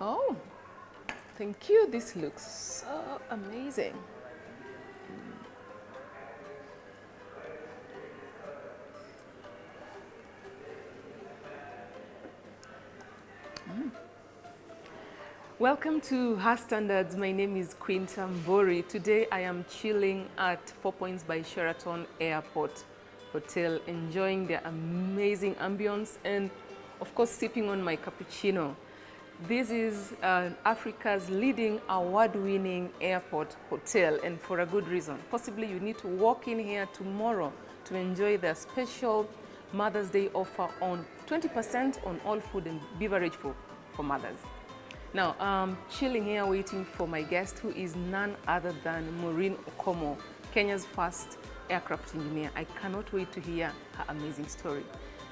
Oh, thank you. This looks so amazing. Welcome to Her Standards. My name is Quinta Mbori. Today I am chilling at 4 Points by Sheraton Airport Hotel, enjoying the amazing ambience and of course sipping on my cappuccino. This is Africa's leading award-winning airport hotel, and for a good reason. Possibly you need to walk in here tomorrow to enjoy their special Mother's Day offer on 20% on all food and beverage for mothers. Now, I'm chilling here waiting for my guest, who is none other than Morin, Kenya's first aircraft engineer. I cannot wait to hear her amazing story.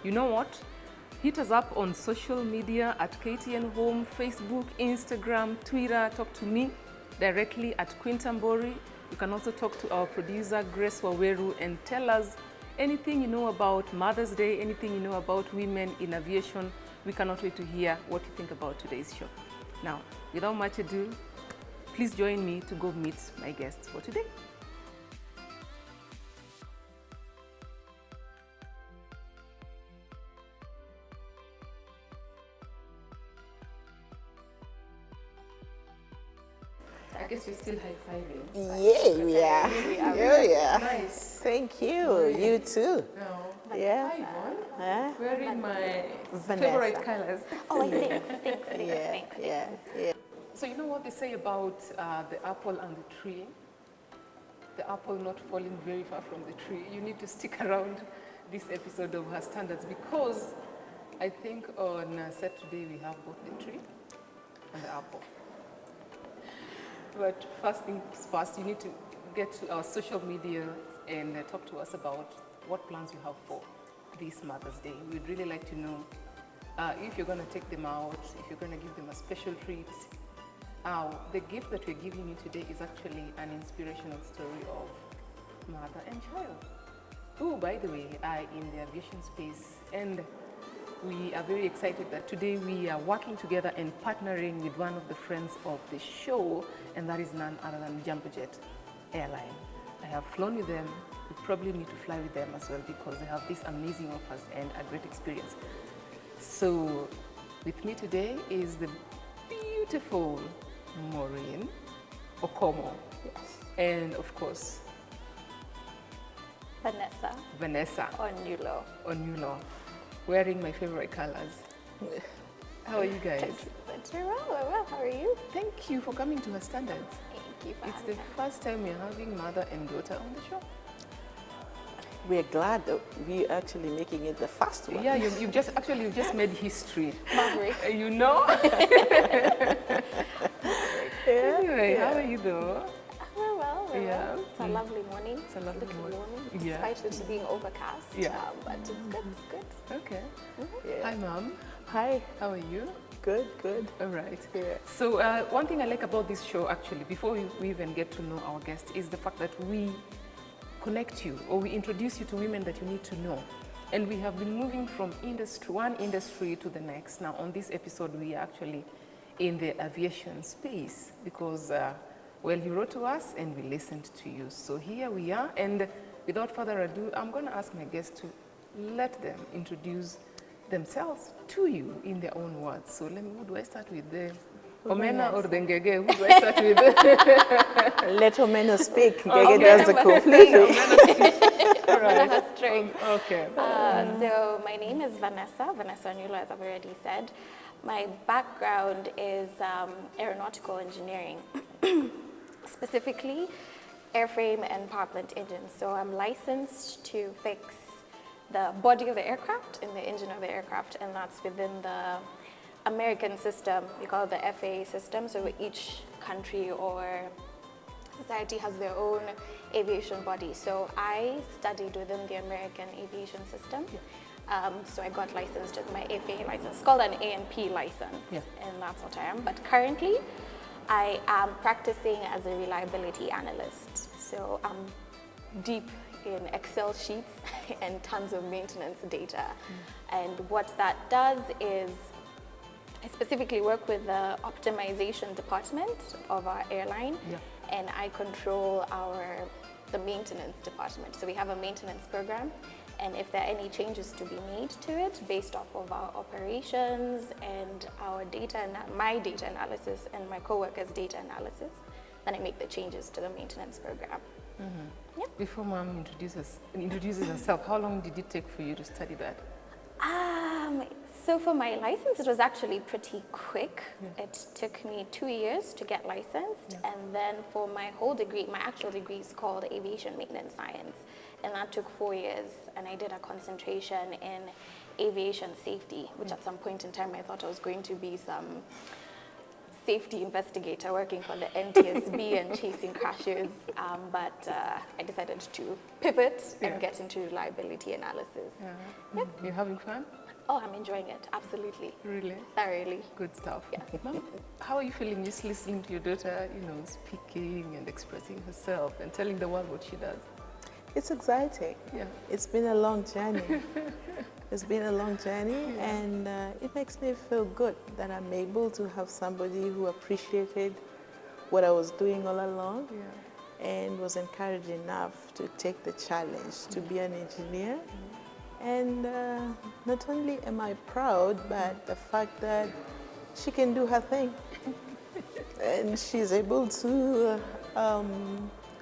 You know what? Hit us up on social media at KTN Home, Facebook, Instagram, Twitter. Talk to me directly at Quinta Mbori. You can also talk to our producer, Grace Waweru, and tell us anything you know about Mother's Day, anything you know about women in aviation. We cannot wait to hear what you think about today's show. Now, without much ado, please join me to go meet my guests for today. I guess we're still high-fiving. Yeah, we are. Yeah, yeah. Nice. Thank you. You too. No. Yeah. Hi, Yvonne. Huh? Wearing my Vanessa. favorite colors. Oh, thanks. Yeah. So you know what they say about the apple and the tree? The apple not falling very far from the tree. You need to stick around this episode of Her Standards, because I think on Saturday we have both the tree and the apple. But first things first, you need to get to our social media and talk to us about what plans you have for this Mother's Day. We'd really like to know if you're going to take them out, if you're going to give them a special treat. The gift that we're giving you today is actually an inspirational story of mother and child, who, by the way, are in the aviation space. And we are very excited that today we are working together and partnering with one of the friends of the show, and that is none other than JumboJet Airline. I have flown with them. We probably need to fly with them as well, because they have these amazing offers and a great experience. So with me today is the beautiful Morin Okomo. Yes. And of course, Vanessa. Onulo. Wearing my favorite colors. How are you guys? We're well. How are you? Thank you for coming to Her Standards. Thank you for It's the first time we're having mother and daughter on the show. We're glad that we're actually making it the first one. Yeah, you've just made history. Maverick. You know? Anyway, how are you though? We're well. Yeah. It's a lovely morning. It's a lovely morning. Yeah. Despite it being overcast. Yeah. But it's good. Okay. Yeah. Hi, Mom. Hi. How are you? Good. All right. Yeah. So one thing I like about this show, actually, before we even get to know our guest, is the fact that we connect you, or we introduce you to women that you need to know. And we have been moving from one industry to the next. Now, on this episode, we are actually in the aviation space, because, you wrote to us and we listened to you. So here we are, and without further ado, I'm going to ask my guests to let them introduce themselves to you in their own words. So who do I start with? The Omena or the Ngege? Who do I start with? Let Omena speak. Okay. Ngege does the completely. All right. That's true. Okay. So my name is Vanessa Onulo, as I've already said. My background is aeronautical engineering, specifically airframe and power plant engines. So I'm licensed to fix the body of the aircraft and the engine of the aircraft, and that's within the American system. We call it the FAA system. So each country or society has their own aviation body. So I studied within the American aviation system. So I got licensed with my FAA license. It's called an A&P license, and that's what I am. But currently, I am practicing as a reliability analyst. So I'm deep in Excel sheets and tons of maintenance data. And what that does is I specifically work with the optimization department of our airline, Yeah. and I control the maintenance department. So we have a maintenance program, and if there are any changes to be made to it based off of our operations and our my data analysis and my coworkers' data analysis, then I make the changes to the maintenance program. Yeah. Before Mom introduces herself, how long did it take for you to study that? So for my license, it was actually pretty quick. Yeah. It took me 2 years to get licensed. Yeah. And then for my whole degree, my actual degree is called Aviation Maintenance Science. And that took 4 years. And I did a concentration in aviation safety, which at some point in time I thought I was going to be some safety investigator working for the NTSB and chasing crashes. But I decided to pivot and get into reliability analysis. Yep. You're having fun? Oh, I'm enjoying it, absolutely. Really? Thoroughly. Good stuff. Yes. Mom, how are you feeling just listening to your daughter, speaking and expressing herself and telling the world what she does? It's exciting. Yeah. It's been a long journey. It's been a long journey, and it makes me feel good that I'm able to have somebody who appreciated what I was doing all along and was encouraged enough to take the challenge to be an engineer. And not only am I proud, but the fact that she can do her thing. And she's able to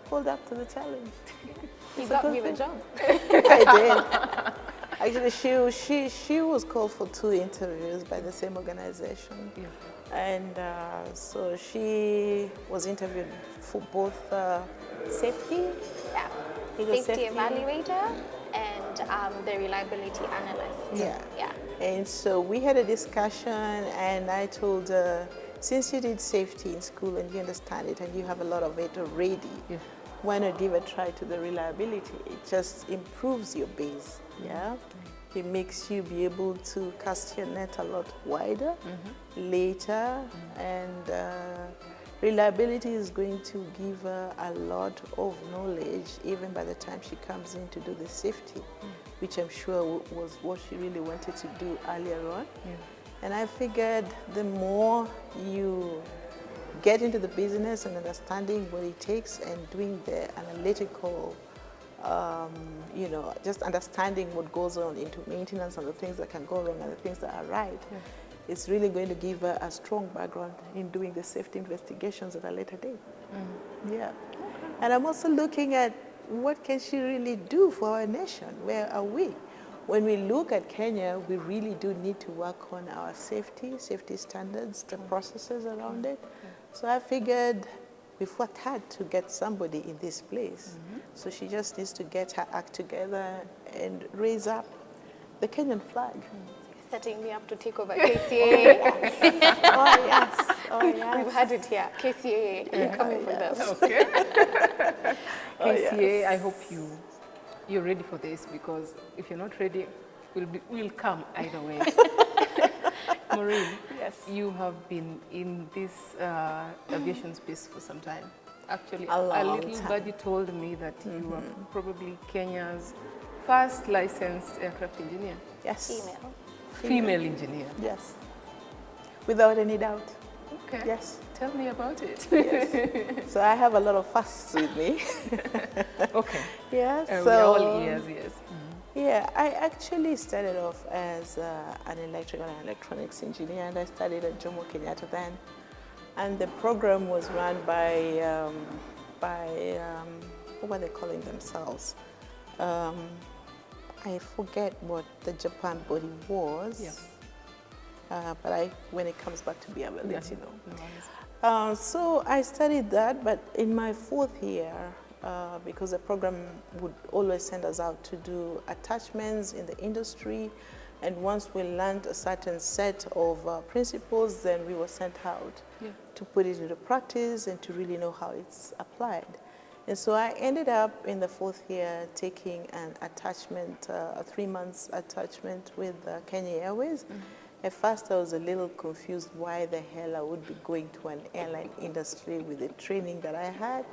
hold up to the challenge. You got me the job. I did. Actually, she was called for 2 interviews by the same organization. Yeah. And so she was interviewed for both safety, Safety evaluator and the reliability analyst. yeah. And so we had a discussion, and I told her, since you did safety in school and you understand it and you have a lot of it already, why not give a try to the reliability? It just improves your base, It makes you be able to cast your net a lot wider later, and reliability is going to give her a lot of knowledge even by the time she comes in to do the safety, which I'm sure was what she really wanted to do earlier on. And I figured the more you get into the business and understanding what it takes and doing the analytical, just understanding what goes on into maintenance and the things that can go wrong and the things that are right, it's really going to give her a strong background in doing the safety investigations at a later date. And I'm also looking at what can she really do for our nation? Where are we? When we look at Kenya, we really do need to work on our safety standards, the processes around it. So I figured we've worked hard to get somebody in this place. So she just needs to get her act together and raise up the Kenyan flag. Setting me up to take over KCA. Oh yes. We've had it here. KCA, you're coming for this. Okay. KCA, I hope you're ready for this, because if you're not ready, we'll come either way. Morin, you have been in this aviation space for some time. Actually, a little birdie told me that you are probably Kenya's first licensed aircraft engineer. Yes. Female engineer. Yes. Without any doubt. Okay. Yes. Tell me about it. Yes. So I have a lot of firsts with me. Okay. Yeah. We're all ears, yes. Yeah, I actually started off as an electrical and electronics engineer, and I studied at Jomo Kenyatta then. And the program was run by what were they calling themselves? I forget what the Japan body was. But when it comes back to me, I will let you know. So I studied that, but in my 4th year, because the program would always send us out to do attachments in the industry, and once we learned a certain set of principles, then we were sent out to put it into practice and to really know how it's applied. And so I ended up in the 4th year taking an attachment, a 3 months attachment with Kenya Airways. At first I was a little confused why the hell I would be going to an airline industry with the training that I had.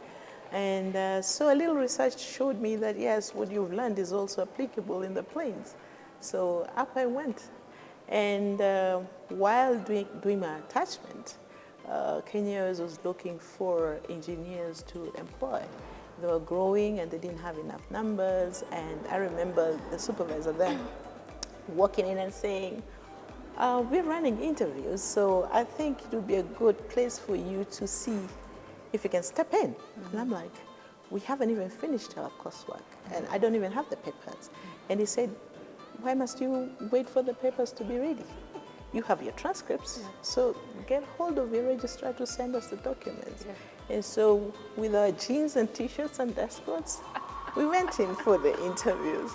And so a little research showed me that yes, what you've learned is also applicable in the planes. So up I went. And while doing my attachment, Kenya was looking for engineers to employ. They were growing and they didn't have enough numbers. And I remember the supervisor then walking in and saying, we're running interviews, so I think it would be a good place for you to see if you can step in. And I'm like, we haven't even finished our coursework, and I don't even have the papers. And he said, why must you wait for the papers to be ready? You have your transcripts, so get hold of your registrar to send us the documents. And so with our jeans and t-shirts and desk coats, we went in for the interviews.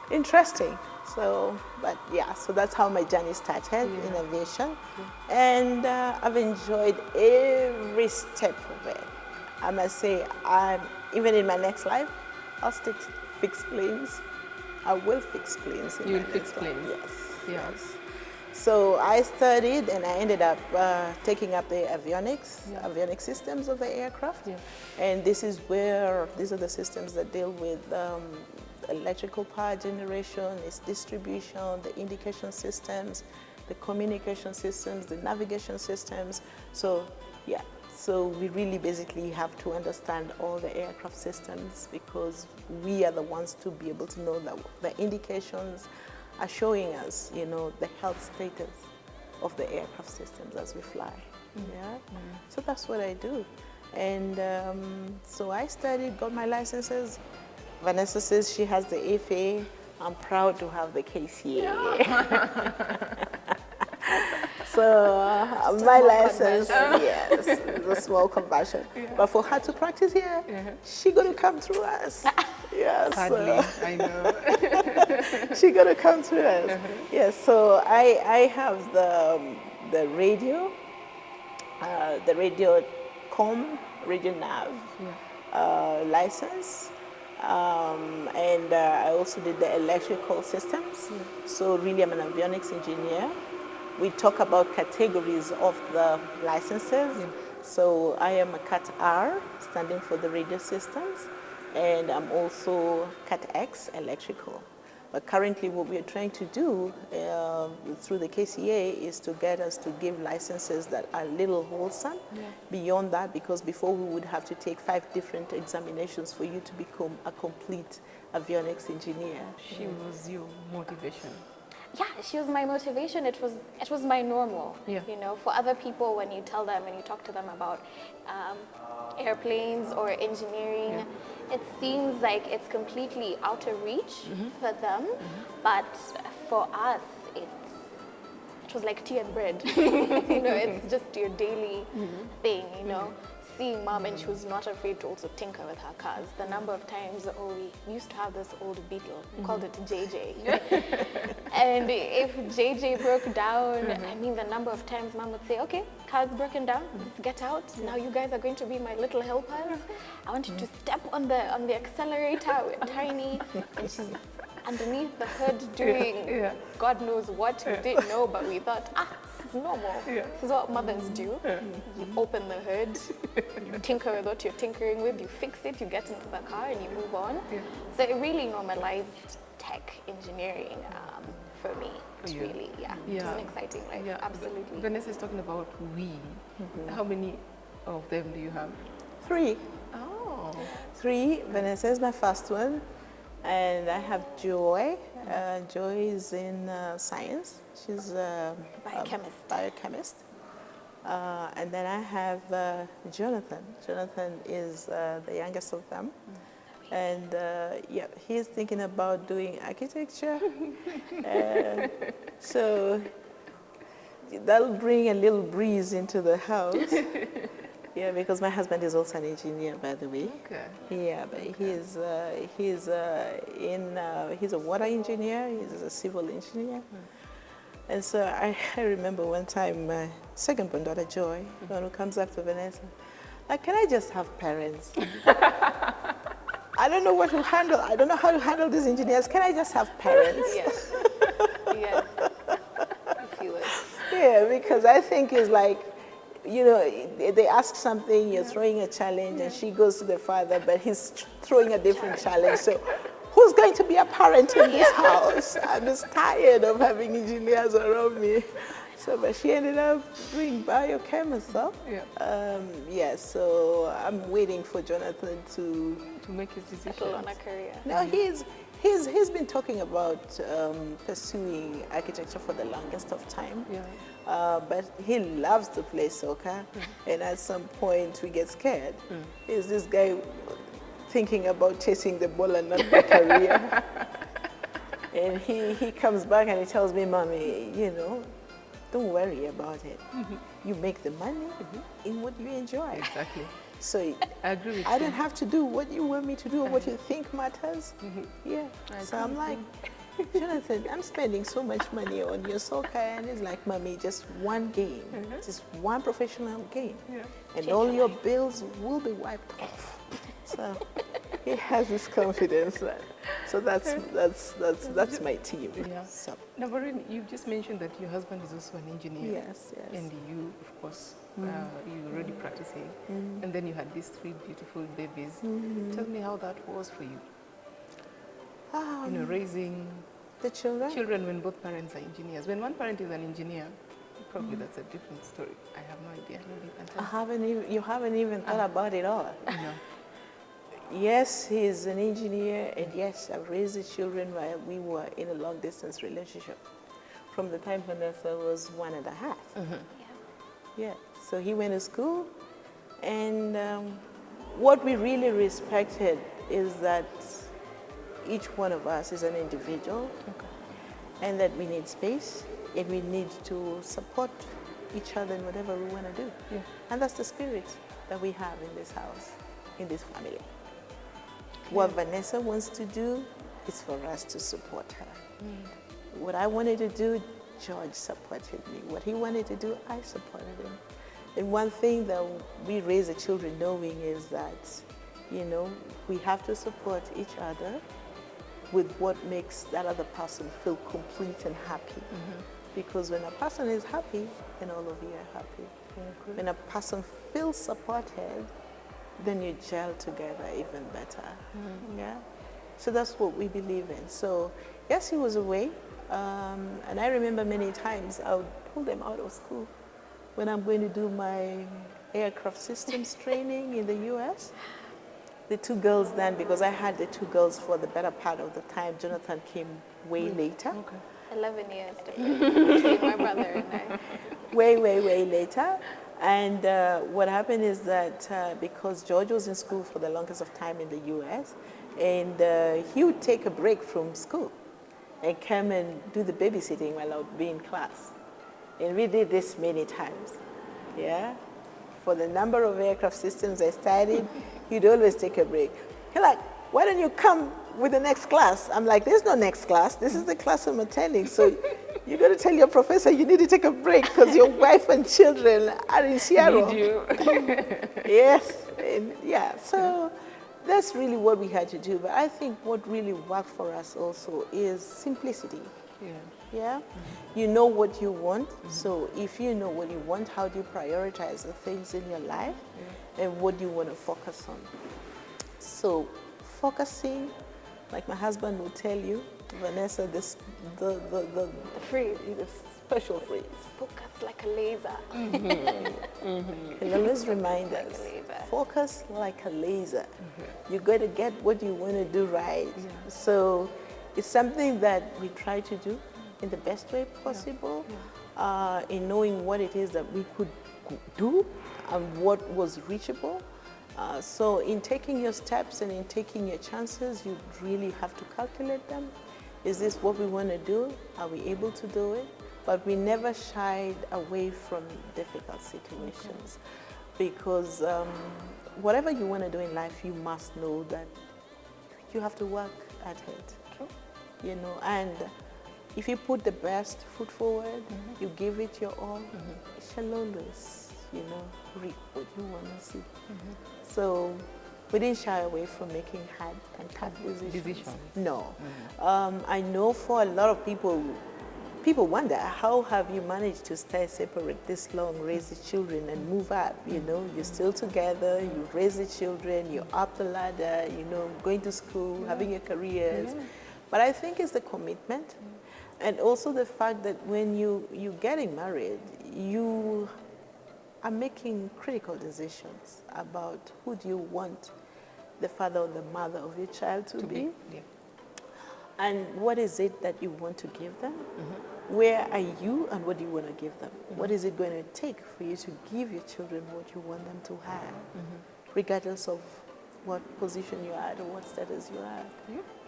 Interesting. So, but yeah, so that's how my journey started in aviation. And I've enjoyed every step of it. I must say, even in my next life, I'll still fix planes. I will fix planes. You'll fix planes? Yes. So I studied and I ended up taking up the avionics systems of the aircraft. And these are the systems that deal with electrical power generation, its distribution, the indication systems, the communication systems, the navigation systems. So yeah, so we really basically have to understand all the aircraft systems, because we are the ones to be able to know that the indications are showing us, the health status of the aircraft systems as we fly. So that's what I do. And so I studied, got my licenses. Vanessa says she has the FA. I'm proud to have the KCA. So my license, yes, is a small conversion. But for her to practice here, she got to come through us. Yes. Sadly, I know. She got to come through us. Yes. So I have the radio com, radio nav license. And I also did the electrical systems. So really I'm an avionics engineer. We talk about categories of the licenses. So I am a Cat R, standing for the radio systems, and I'm also Cat X, electrical. But currently what we're trying to do through the KCA is to get us to give licenses that are a little wholesome beyond that, because before we would have to take 5 different examinations for you to become a complete avionics engineer. She was your motivation. Yeah, she was my motivation. It was my normal. For other people, when you tell them and you talk to them about airplanes or engineering, it seems like it's completely out of reach for them. But for us, it was like tea and bread. It's just your daily thing. Seeing mom, and she was not afraid to also tinker with her cars. The number of times, we used to have this old Beetle, we called it JJ. And if JJ broke down, I mean, the number of times mom would say, okay, car's broken down, let's get out. Now you guys are going to be my little helpers. I want you to step on the accelerator. We're tiny. And she's underneath the hood doing God knows what. We didn't know, but we thought, this is normal. This is what mothers do. You open the hood, you tinker with what you're tinkering with, you fix it, you get into the car and you move on. So it really normalized tech engineering for me. It's really, it was an exciting life, absolutely. Vanessa is talking about we. How many of them do you have? 3. Oh. 3. Vanessa is my first one. And I have Joy. Joy is in science. She's a biochemist. And then I have Jonathan. Jonathan is the youngest of them. And he's thinking about doing architecture. So that'll bring a little breeze into the house. Yeah, because my husband is also an engineer, by the way. Okay. Yeah, but he's a water engineer. He's a civil engineer. And so I remember one time my second born daughter, Joy, the one who comes after Vanessa, like, can I just have parents? I don't know what to handle. I don't know how to handle these engineers. Can I just have parents? Yes. Yes. I feel it. Yeah, because I think it's like, they ask something, you're throwing a challenge, and she goes to the father, but he's throwing a different challenge. So who's going to be a parent in this house? I'm just tired of having engineers around me. So, but she ended up doing biochem herself. Yeah. So I'm waiting for Jonathan to make his decision. Settle on a career. No, he's been talking about pursuing architecture for the longest of time. But he loves to play soccer, and at some point we get scared. Is this guy thinking about chasing the ball and not the career? And he comes back and he tells me, Mommy, you know, don't worry about it. You make the money in what you enjoy. Exactly. So I agree with I you. don't have to do what you want me to do or what you think matters. Yeah. So I'm like, Jonathan, I'm spending so much money on your soccer, and it's like, Mommy, just one game, just one professional game, and all your bills will be wiped off. So he has this confidence. So that's my team. So. Now, Morin, you just mentioned that your husband is also an engineer. Yes. And you, of course, you're already practicing. And then you had these 3 beautiful babies. Tell me how that was for you. You know, raising the children when both parents are engineers. When one parent is an engineer, probably that's a different story. I have no idea. Maybe you can tell. You haven't even thought about it all. No. Yes, he's an engineer, and yes, I've raised the children while we were in a long-distance relationship. From the time Vanessa was 1.5. Yeah, so he went to school, and what we really respected is that each one of us is an individual, and that we need space, and we need to support each other in whatever we want to do. And that's the spirit that we have in this house, in this family. What Vanessa wants to do is for us to support her. What I wanted to do, George supported me. What he wanted to do, I supported him. And one thing that we raise the children knowing is that, you know, we have to support each other with what makes that other person feel complete and happy. Because when a person is happy, then all of you are happy. When a person feels supported, then you gel together even better. Yeah. So that's what we believe in. So yes, he was away, and I remember many times I would pull them out of school when I'm going to do my aircraft systems training in the U.S. The 2 girls then, because I had the 2 girls for the better part of the time. Jonathan came way later. 11 years difference between my brother and I. Way later. And what happened is that because George was in school for the longest of time in the U.S., and he would take a break from school and come and do the babysitting while I would be in class. And we did this many times, yeah? For the number of aircraft systems I studied, he'd always take a break. He's like, why don't you come with the next class? I'm like, there's no next class. This is the class I'm attending. So you got to tell your professor you need to take a break because your wife and children are in Seattle. Need you. Yes. And yeah, so that's really what we had to do. But I think what really worked for us also is simplicity. Yeah. You know what you want. So if you know what you want, how do you prioritize the things in your life and what do you want to focus on? So focusing, like my husband will tell you, Vanessa, the phrase, the special phrase. Focus like a laser. He'll always remind us, focus like a laser. You got to get what you want to do right. So it's something that we try to do in the best way possible, in knowing what it is that we could do and what was reachable. So in taking your steps and in taking your chances, you really have to calculate them. Is this what we want to do? Are we able to do it? But we never shied away from difficult situations because whatever you want to do in life, you must know that you have to work at it. You know, and if you put the best foot forward, you give it your all, it shall always, you know, reap what you want to see. So we didn't shy away from making hard and tough decisions. No. I know for a lot of people, people wonder, how have you managed to stay separate this long, raise the children and move up? You know, you're still together, you raise the children, you're up the ladder, you know, going to school, having your careers. But I think it's the commitment. And also the fact that when you're getting married, you are making critical decisions about who do you want the father or the mother of your child to be. Yeah. And what is it that you want to give them? Where are you and what do you want to give them? What is it going to take for you to give your children what you want them to have, regardless of what position you're at or what status you're at?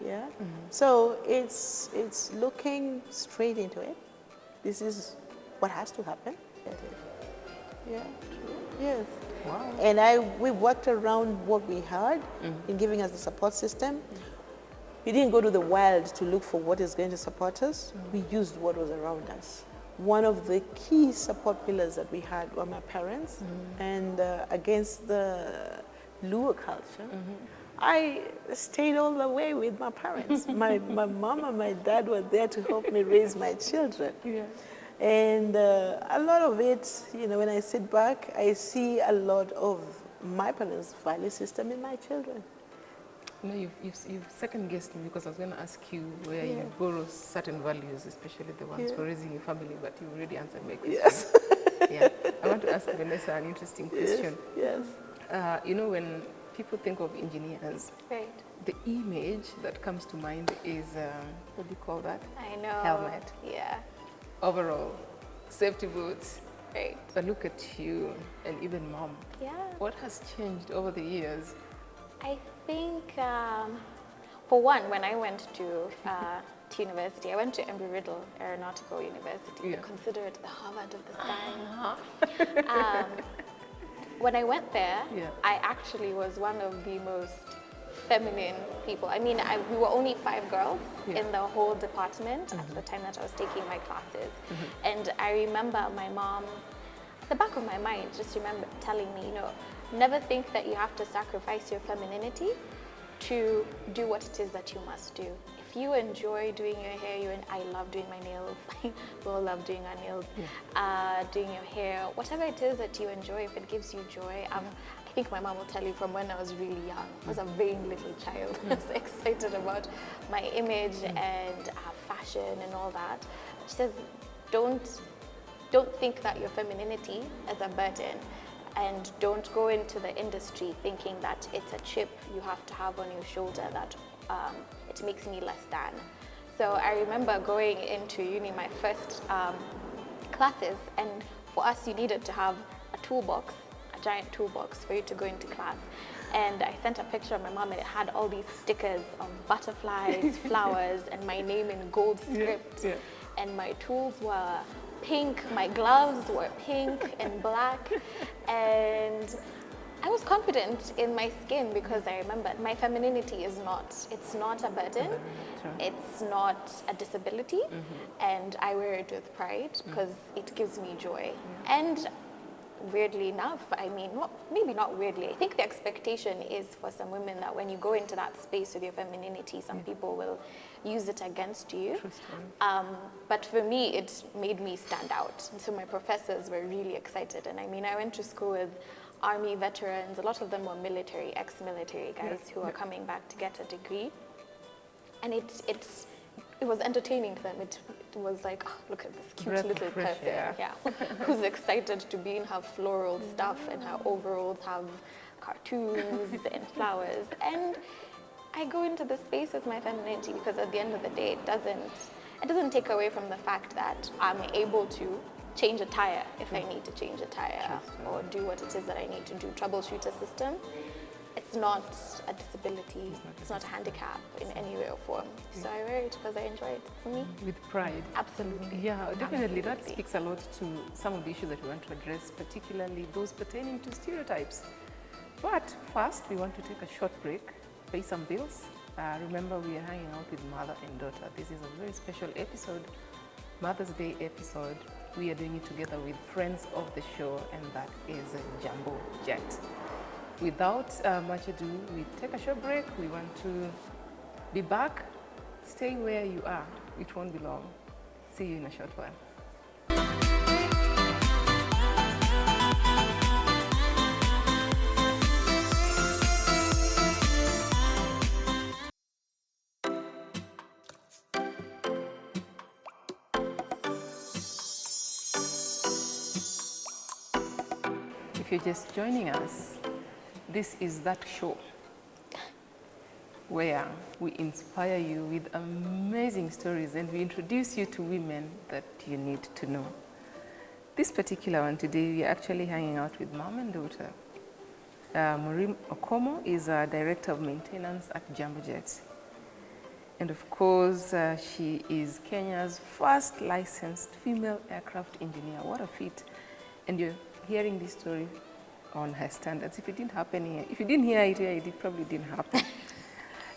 Yeah. So it's looking straight into it. This is what has to happen. Yeah. Yes. Wow. And we worked around what we had in giving us the support system. We didn't go to the wild to look for what is going to support us. We used what was around us. One of the key support pillars that we had were my parents, and against the Luo culture, I stayed all the way with my parents. My mom and my dad were there to help me raise my children. Yeah. And a lot of it, you know, when I sit back, I see a lot of my parents' value system in my children. No, you've second guessed me, because I was going to ask you where you borrow certain values, especially the ones for raising your family, but you already answered my question. Yes. Yeah. I want to ask Vanessa an interesting question. Yes. You know, when people think of engineers, Right. the image that comes to mind is, what do you call that? I know. Helmet. Yeah. Overall, safety boots. Right. But look at you, and even mom. Yeah. What has changed over the years? I think, for one, when I went to university, I went to Embry-Riddle Aeronautical University. Yeah. They consider it the Harvard of the sky. When I went there, I actually was one of the most feminine people. I mean, we were only 5 girls in the whole department at the time that I was taking my classes. And I remember my mom, at the back of my mind, just remember telling me, you know, never think that you have to sacrifice your femininity to do what it is that you must do. If you enjoy doing your hair, I love doing my nails. We all love doing our nails. Doing your hair, whatever it is that you enjoy, if it gives you joy. I think my mom will tell you from when I was really young. I was a vain little child. I was excited about my image and fashion and all that. She says, don't think that your femininity is a burden. And don't go into the industry thinking that it's a chip you have to have on your shoulder that it makes me less than. So I remember going into uni, my first classes, and for us you needed to have a toolbox, a giant toolbox for you to go into class. And I sent a picture of my mom, and it had all these stickers of butterflies, flowers, and my name in gold script. And my tools were pink, my gloves were pink and black, and I was confident in my skin because I remember my femininity it's not a burden, it's not a disability, and I wear it with pride because it gives me joy. And weirdly enough, I mean, maybe not weirdly, I think the expectation is for some women that when you go into that space with your femininity, some people will use it against you. But for me, it made me stand out. And so my professors were really excited. And I mean, I went to school with Army veterans. A lot of them were military, ex-military guys who are coming back to get a degree. And it was entertaining to them. It was like, oh, look at this cute little person, who's excited to be in her floral stuff, and her overalls have cartoons and flowers. And I go into the space with my femininity because at the end of the day, it doesn't take away from the fact that I'm able to change a tire if I need to change a tire, or do what it is that I need to do, troubleshoot a system. It's not a disability, it's not a handicap in any way or form. So I wear it because I enjoy it. For me, with pride. Absolutely. Yeah, definitely. Absolutely. That speaks a lot to some of the issues that we want to address, particularly those pertaining to stereotypes. But first, we want to take a short break, pay some bills. Remember, we are hanging out with mother and daughter. This is a very special episode, Mother's Day episode. We are doing it together with friends of the show, and that is Jumbo Jet. Without much ado, we take a short break. We want to be back. Stay where you are. It won't be long. See you in a short while. If you're just joining us, this is that show where we inspire you with amazing stories and we introduce you to women that you need to know. This particular one today, we are actually hanging out with mom and daughter. Morin is a director of maintenance at Jambo Jet. And of course, she is Kenya's first licensed female aircraft engineer. What a feat. And you're hearing this story on her standards. If it didn't happen here, if you didn't hear it here, it probably didn't happen.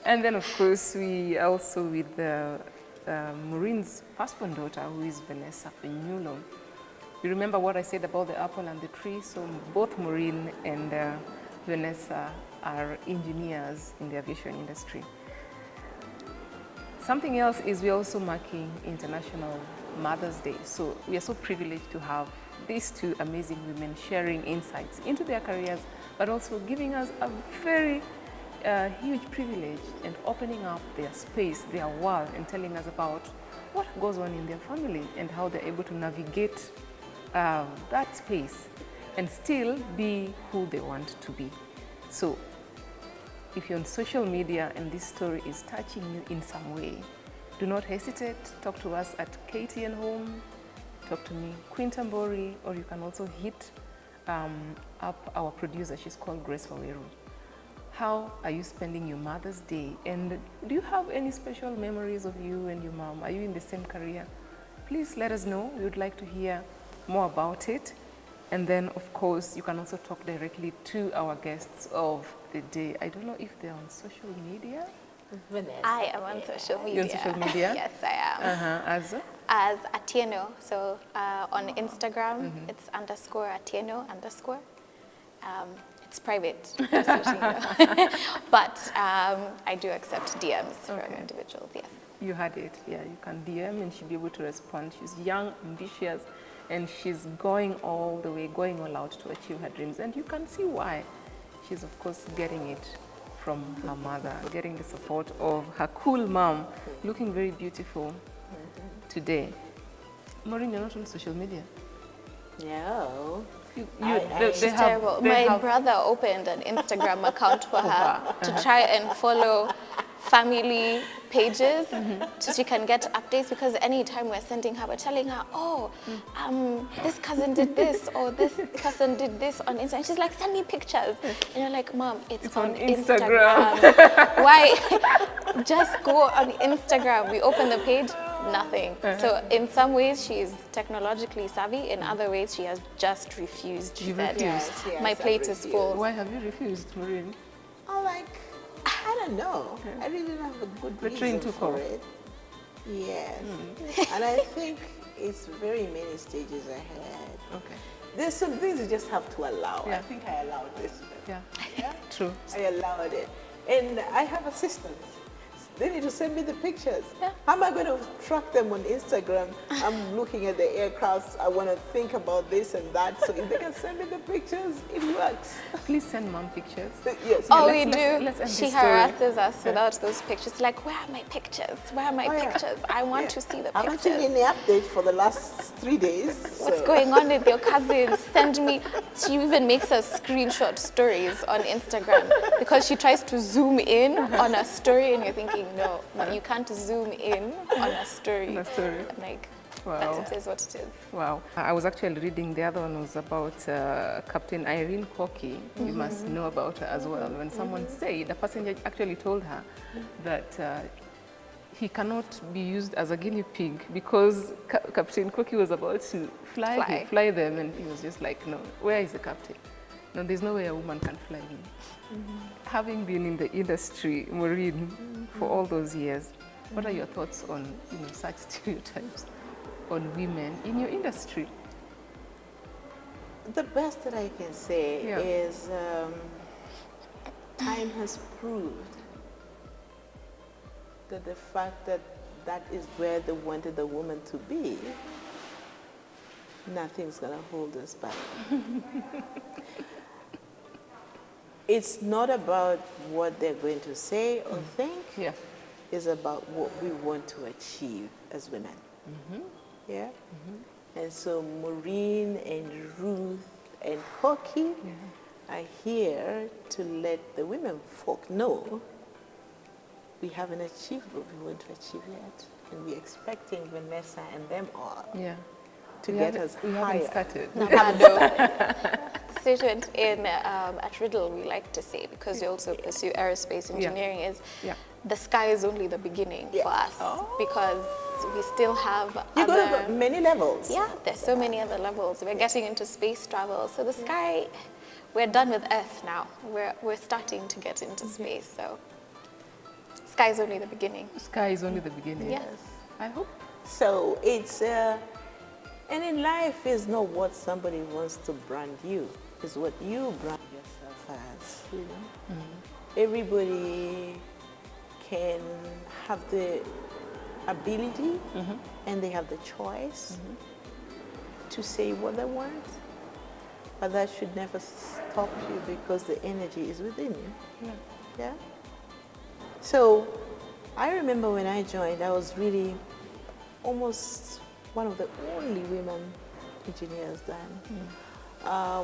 And then, of course, we also with Morin's firstborn daughter, who is Vanessa Penulo. You remember what I said about the apple and the tree? So both Morin and Vanessa are engineers in the aviation industry. Something else is we're also marking International Mother's Day. So we are so privileged to have these two amazing women sharing insights into their careers, but also giving us a very huge privilege and opening up their space, their world, and telling us about what goes on in their family and how they're able to navigate that space and still be who they want to be. So if you're on social media and this story is touching you in some way, do not hesitate. Talk to us at KTN Home, talk to me, Queen Tambori, or you can also hit up our producer. She's called Grace Waweru. How are you spending your Mother's Day? And do you have any special memories of you and your mom? Are you in the same career? Please let us know. We would like to hear more about it. And then, of course, you can also talk directly to our guests of the day. I don't know if they're on social media. Vanessa. I am on social media. You're on social media? Yes, I am. As Atieno. So on Instagram, it's _Atieno_. It's private, just so you know. But I do accept DMs from individuals, yes. You had it, yeah. You can DM and she'll be able to respond. She's young, ambitious, and she's going all the way, going all out to achieve her dreams. And you can see why. She's, of course, getting it from her mother, getting the support of her cool mom, looking very beautiful today. Morin, you're not on social media? No. She's terrible. My brother opened an Instagram account for her to try and follow family pages so she can get updates, because anytime we're sending her, we're telling her, oh, this cousin did this or this person did this on Instagram. She's like, send me pictures. And you're like, Mom, it's on Instagram. Why? Just go on Instagram. We open the page, nothing. So in some ways she's technologically savvy, in other ways she has just refused. She said, yes, my plate is full. Why have you refused, Morin? I don't know. I really don't have a good reason for it. Yes. And I think it's very many stages ahead. Okay. There's some things you just have to allow. I think I allowed this. Yeah. True. I allowed it. And I have assistants. They need to send me the pictures. Yeah. How am I going to track them on Instagram? I'm looking at the aircrafts. I want to think about this and that. So if they can send me the pictures, it works. Please send mom pictures. Yes. Oh, we do. She harasses us without those pictures. Like, where are my pictures? Where are my pictures? I want to see the pictures. I haven't seen any update for the last 3 days. What's going on with your cousins? Send me. She even makes us screenshot stories on Instagram because she tries to zoom in on a story and you're thinking, no, you can't zoom in on a story. I'm like, wow. But it is what it is. Wow. I was actually reading, the other one was about Captain Irene Koki. You must know about her as well. When someone said, the passenger actually told her that he cannot be used as a guinea pig because Captain Koki was about to fly them, and he was just like, no, where is the captain? No, there's no way a woman can fly me. Having been in the industry, Morin, for all those years, what are your thoughts on such stereotypes on women in your industry? The best that I can say is time has proved that the fact that that is where they wanted the woman to be, nothing's going to hold us back. It's not about what they're going to say or think. Yeah. It's about what we want to achieve as women. Yeah? And so Morin and Ruth and Hockey are here to let the women folk know we haven't achieved what we want to achieve yet. And we're expecting Vanessa and them all to get us we higher. haven't started. Student in at Riddle, we like to say, because we also pursue aerospace engineering, is the sky is only the beginning for us, because we still have You got many levels. Yeah, there's so many other levels. We're getting into space travel, so the sky, we're done with Earth now. We're starting to get into space, so sky is only the beginning. Sky is only the beginning. Yes. I hope. So it's, and in life is not what somebody wants to brand you, it's what you brand yourself as, you know. Everybody can have the ability and they have the choice to say what they want, but that should never stop you because the energy is within you. Yeah. So I remember when I joined, I was really almost one of the only women engineers then.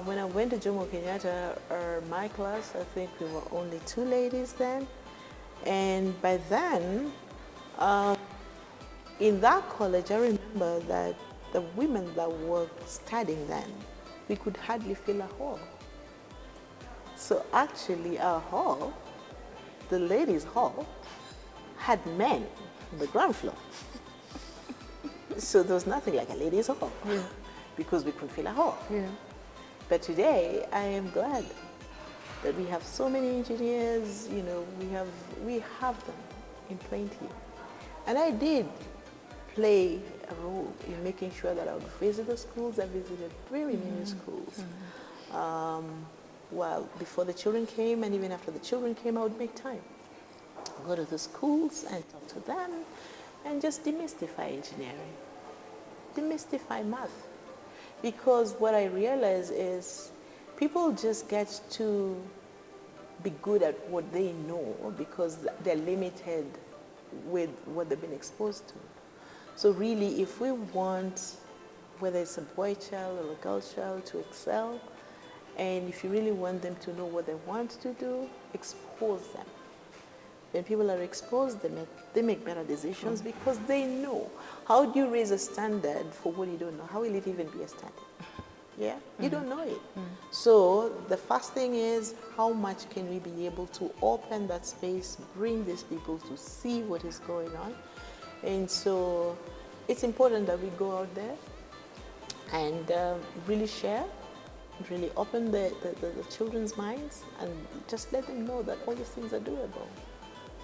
When I went to Jomo Kenyatta, my class, I think we were only 2 ladies then. And by then, in that college, I remember that the women that were studying then, we could hardly fill a hall. So actually our hall, the ladies' hall, had men on the ground floor. So there was nothing like a ladies' hall because we couldn't fill a hall. But today, I am glad that we have so many engineers, you know, we have them in plenty. And I did play a role in making sure that I would visit the schools. I visited very many schools. Well, before the children came and even after the children came, I would make time. Go to the schools and talk to them and just demystify engineering, demystify math. Because what I realize is people just get to be good at what they know because they're limited with what they've been exposed to. So really, if we want, whether it's a boy child or a girl child, to excel, and if you really want them to know what they want to do, expose them. When people are exposed, they make better decisions because they know. How do you raise a standard for what you don't know? How will it even be a standard? Yeah, you don't know it. So the first thing is, how much can we be able to open that space, bring these people to see what is going on? And so it's important that we go out there and really share, really open the children's minds and just let them know that all these things are doable.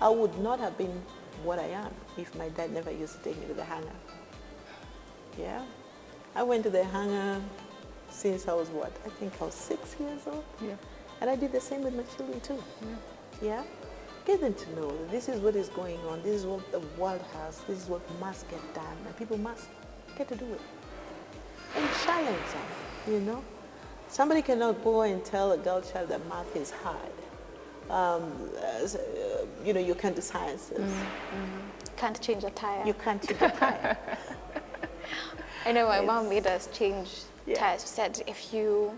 I would not have been what I am if my dad never used to take me to the hangar. Yeah, I went to the hangar since I was what? I think I was 6 years old. Yeah. And I did the same with my children too. Yeah. Get them to know that this is what is going on, this is what the world has, this is what must get done, and people must get to do it. And challenge them, you know. Somebody cannot go and tell a girl child that math is hard. You know, you can't do sciences. Can't change a tire. You can't change a tire. I know my mom made us change tires. She said, if you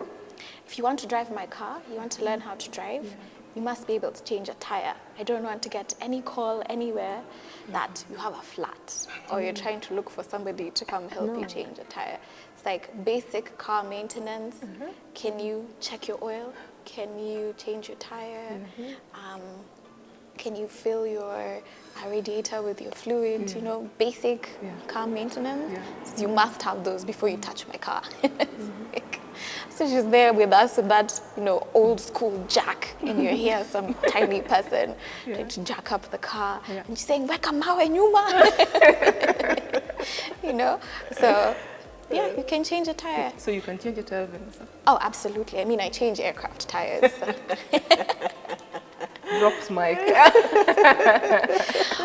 want to drive my car, you want to learn how to drive, you must be able to change a tire. I don't want to get any call anywhere that you have a flat or you're trying to look for somebody to come help you change a tire. It's like basic car maintenance. Can you check your oil? Can you change your tire? Can you fill your radiator with your fluid? You know, basic car maintenance. So you must have those before you touch my car. So she's there with us with that, you know, old school jack, and you're here, some tiny person trying to jack up the car, and she's saying, "Weka mawe nyuma," you know. So yeah, you can change a tire. So you can change a tire, Vanessa? Oh, absolutely. I mean, I change aircraft tires. So. drops mic.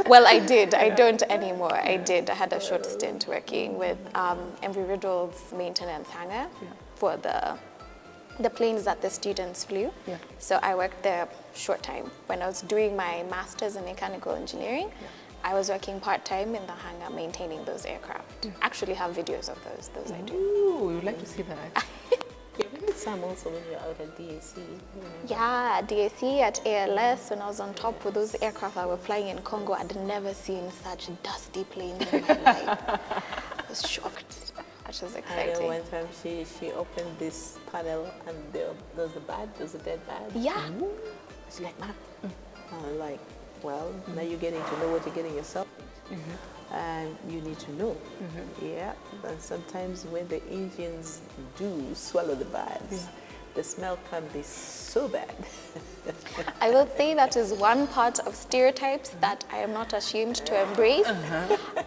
Well, I did. I don't anymore. I did. I had a short stint working with Embry Riddle's maintenance hangar for the planes that the students flew. Yeah. So I worked there short time. When I was doing my master's in mechanical engineering, I was working part-time in the hangar maintaining those aircraft. Actually have videos of those I do. Ooh, we would like to see that. Yeah, we did some also when you were out at DAC. Yeah, DAC at ALS, when I was on top with those aircraft that were flying in Congo, I'd never seen such dusty planes in my life. I was shocked. Which was And exciting. one time she opened this panel and there was the dead bat. Yeah. She's like, Mom. I'm like, well, now you're getting to know what you're getting yourself into. And you need to know. Yeah. And sometimes when the engines do swallow the bads, the smell can be so bad. I will say that is one part of stereotypes that I am not ashamed to embrace.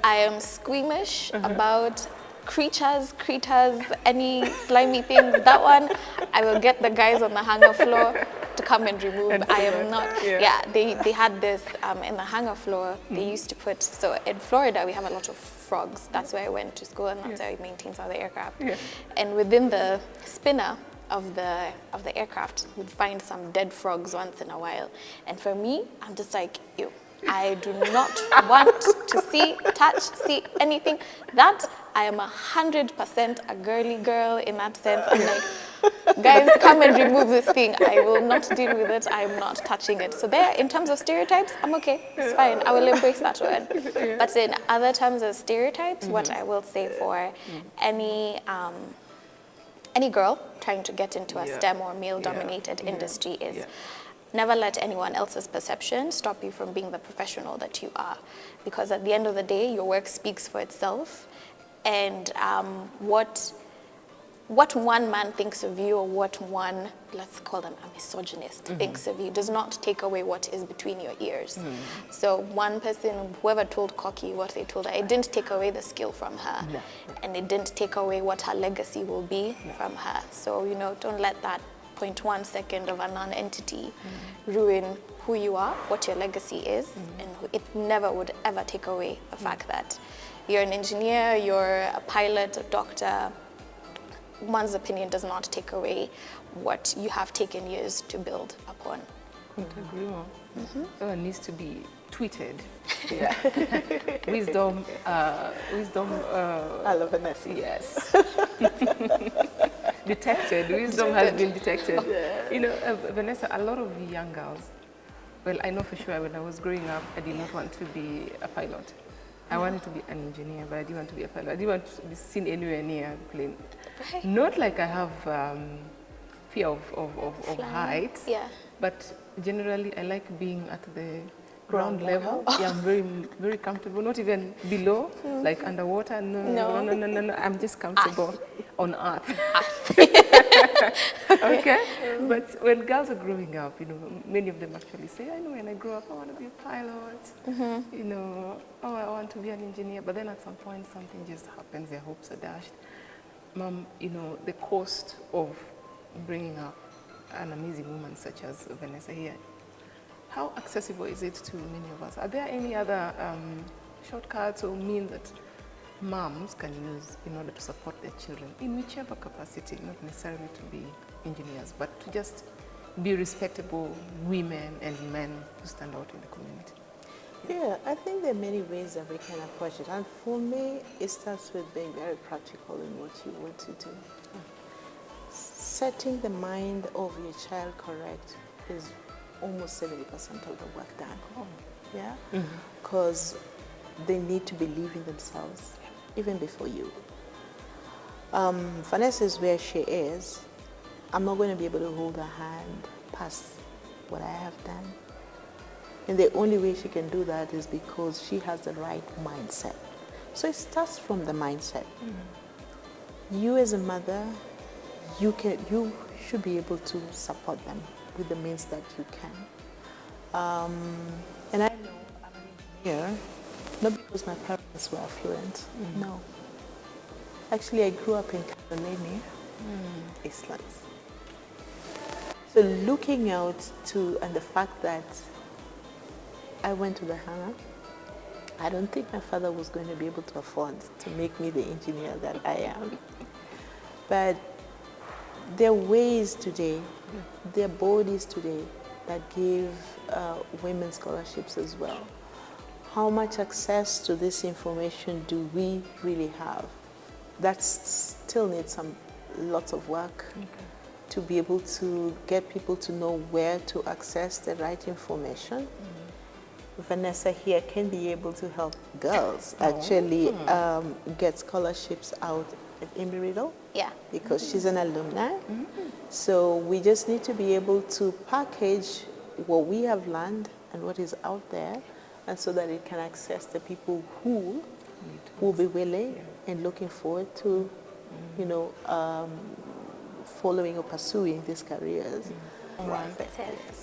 I am squeamish about creatures, any slimy things. That one, I will get the guys on the hangar floor to come and remove. I am not. Yeah, they had this in the hangar floor. They used to put, so in Florida we have a lot of frogs. That's where I went to school, and that's how I maintained all the aircraft. And within the spinner of the aircraft, you'd find some dead frogs once in a while. And for me, I'm just like, ew. I do not want to see, touch, see anything. That I am 100% a girly girl in that sense. I'm like, guys, come and remove this thing. I will not deal with it. I'm not touching it. So there, in terms of stereotypes, I'm okay. It's fine. I will embrace that one. But in other terms of stereotypes, what I will say for any girl trying to get into a STEM or male-dominated industry is never let anyone else's perception stop you from being the professional that you are. Because at the end of the day, your work speaks for itself. And what one man thinks of you, or what one, let's call them a misogynist, thinks of you, does not take away what is between your ears. So one person, whoever told Cocky what they told her, it didn't take away the skill from her. And it didn't take away what her legacy will be from her. So, you know, don't let that 0.1 second of a non-entity ruin who you are, what your legacy is, and it never would ever take away the fact that you're an engineer, you're a pilot, a doctor. One's opinion does not take away what you have taken years to build upon. Couldn't agree more. That needs to be tweeted. Wisdom. I love Vanessa. Yes. Detected. Wisdom has been detected. You know, Vanessa, a lot of young girls, well, I know for sure when I was growing up, I did not want to be a pilot. I wanted to be an engineer, but I didn't want to be a pilot. I didn't want to be seen anywhere near a plane. Not like I have fear of heights, but generally I like being at the ground level. Yeah, I'm very, very comfortable. Not even below, like underwater. No. I'm just comfortable on earth. Okay. But when girls are growing up, you know, many of them actually say, I know when I grow up, I want to be a pilot. You know, oh, I want to be an engineer. But then at some point, something just happens. Their hopes are dashed. Mom, you know, the cost of bringing up an amazing woman such as Vanessa here, how accessible is it to many of us? Are there any other shortcuts or means that moms can use in order to support their children in whichever capacity, not necessarily to be engineers, but to just be respectable women and men who stand out in the community? Yeah, I think there are many ways that we can approach it. And for me, it starts with being very practical in what you want to do. Setting the mind of your child correct is almost 70% of the work done. Yeah? Because they need to believe in themselves, even before you. Vanessa is where she is. I'm not going to be able to hold her hand past what I have done. And the only way she can do that is because she has the right mindset. So it starts from the mindset. You as a mother, you should be able to support them with the means that you can. And I know I'm an engineer, not because my parents were affluent, no. Actually, I grew up in Catalonia, Islands. So looking out to, and the fact that I went to the hangar. I don't think my father was going to be able to afford to make me the engineer that I am. But there are ways today, there are bodies today that give women scholarships as well. How much access to this information do we really have? That still needs lots of work to be able to get people to know where to access the right information. Vanessa here can be able to help girls actually get scholarships out at Embry-Riddle. Yeah. Because she's an alumni. So we just need to be able to package what we have learned and what is out there, and so that it can access the people who will be willing and looking forward to, you know, following or pursuing these careers.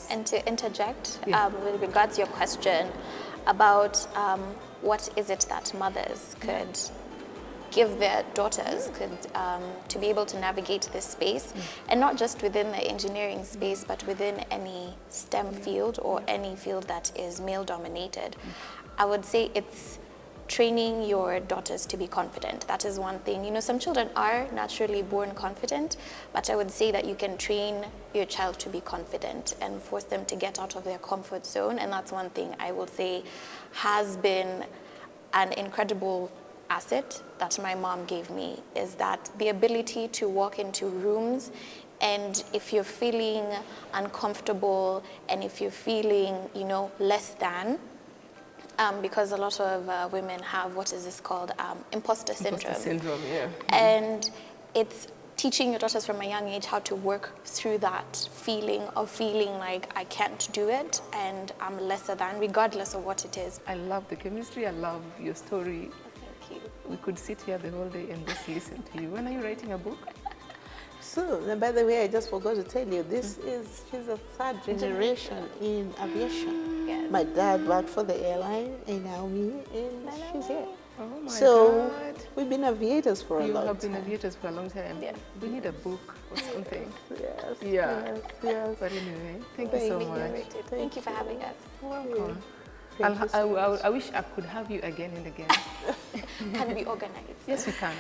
And to interject, with regards to your question about what is it that mothers could give their daughters to be able to navigate this space, and not just within the engineering space, but within any STEM field or any field that is male dominated. I would say it's training your daughters to be confident. That is one thing. You know, some children are naturally born confident, but I would say that you can train your child to be confident and force them to get out of their comfort zone. And that's one thing I will say has been an incredible asset that my mom gave me, is that the ability to walk into rooms, and if you're feeling uncomfortable and if you're feeling, you know, less than, because a lot of women have, what is this called, imposter syndrome. Imposter syndrome, yeah. And it's teaching your daughters from a young age how to work through that feeling of feeling like I can't do it and I'm lesser than, regardless of what it is. I love the chemistry. I love your story. Thank you. We could sit here the whole day and just listen to you. When are you writing a book? So, and by the way, I just forgot to tell you, she's a third generation in aviation. Yes. My dad worked for the airline, and now me, and she's here. Oh my So God. we've been aviators for a long time. You have been aviators for a long time. Yes. We need a book or something. Yes. Yeah. Yes. But anyway, thank you so much. Thank you for having us. Welcome. Thank you so much. I wish I could have you again and again. Can we organize? Yes, we can.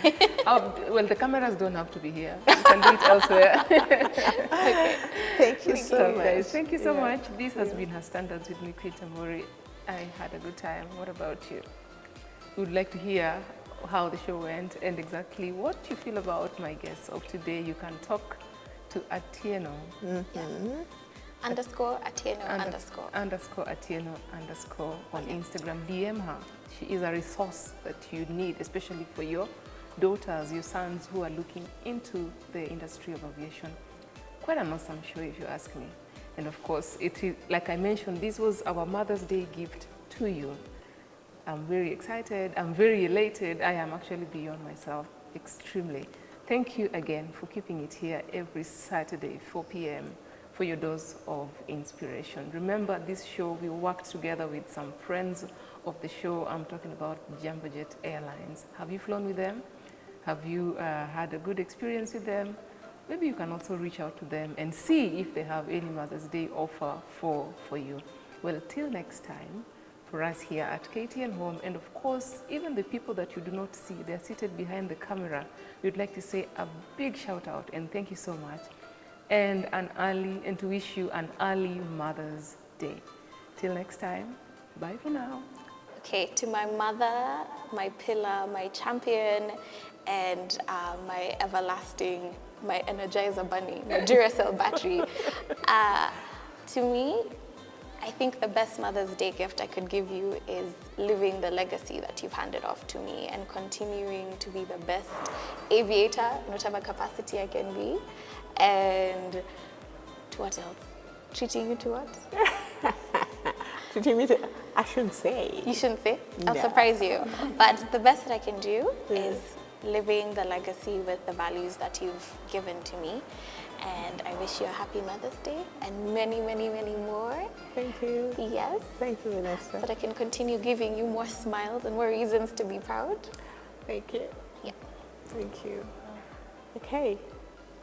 Well, the cameras don't have to be here. We can do it elsewhere. Okay. Thank you so much. Guys, thank you so much. This has been Her Standards with me, Morin. I had a good time. What about you? We would like to hear how the show went and exactly what you feel about my guests of today. You can talk to Atieno. Underscore Atieno underscore. Underscore Atieno underscore on Instagram. DM her. She is a resource that you need, especially for your daughters, your sons who are looking into the industry of aviation. Quite an awesome show, if you ask me. And of course, it is, like I mentioned, this was our Mother's Day gift to you. I'm very excited. I'm very elated. I am actually beyond myself, extremely. Thank you again for keeping it here every Saturday, 4 p.m. for your dose of inspiration. Remember, this show, we worked together with some friends of the show. I'm talking about Jambojet Airlines. Have you flown with them? Have you had a good experience with them? Maybe you can also reach out to them and see if they have any Mother's Day offer for you. Well, till next time, for us here at KTN Home, and of course, even the people that you do not see, they're seated behind the camera, we'd like to say a big shout out and thank you so much. And to wish you an early Mother's Day. Till next time, bye for now. Okay, to my mother, my pillar, my champion, and my everlasting, my Energizer bunny, my Duracell battery. To me, I think the best Mother's Day gift I could give you is living the legacy that you've handed off to me and continuing to be the best aviator in whatever capacity I can be. And to what else? Treating you to what? Treating me to, I shouldn't say. You shouldn't say? I'll No. surprise you. But the best that I can do is living the legacy with the values that you've given to me. And I wish you a happy Mother's Day and many, many, many more. Thank you. Yes. Thank you, Vanessa. So that I can continue giving you more smiles and more reasons to be proud. Thank you. Yeah. Thank you. Okay.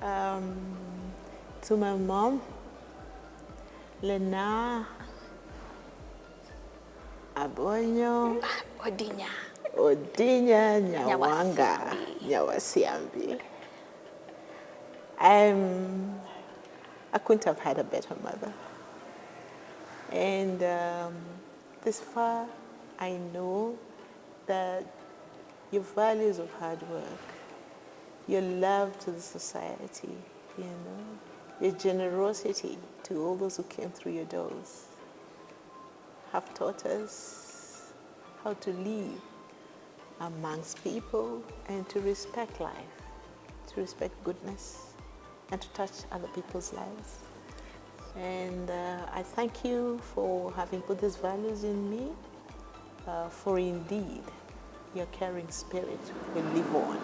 To my mom, Lena, Abonyo, Odinya. Odinya, Nyawanga, Nyawasiambi. I couldn't have had a better mother. And this far, I know that your values of hard work, your love to the society, you know, your generosity to all those who came through your doors have taught us how to live amongst people and to respect life, to respect goodness, and to touch other people's lives. And I thank you for having put these values in me, for indeed your caring spirit will live on.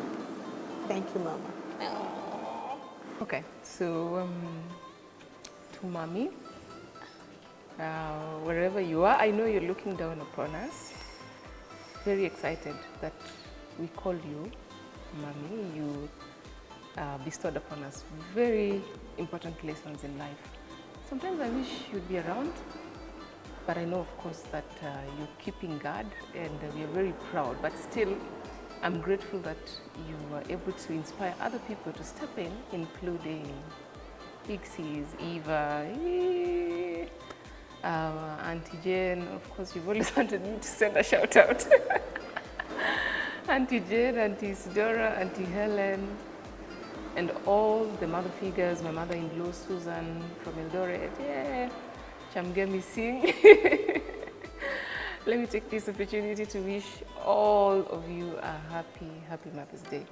Thank you, Mama. Okay, so to Mommy, wherever you are, I know you're looking down upon us. Very excited that we call you Mommy. You bestowed upon us very important lessons in life. Sometimes I wish you'd be around, but I know, of course, that you're keeping guard, and we are very proud. But still, I'm grateful that you were able to inspire other people to step in, including Big C's, Eva, Auntie Jane. Of course, you've always wanted me to send a shout out. Auntie Jane, Auntie Isidora, Auntie Helen, and all the mother figures, my mother-in-law Susan from Eldoret, yeah, Chamgemi Singh. Let me take this opportunity to wish all of you a happy Mother's Day.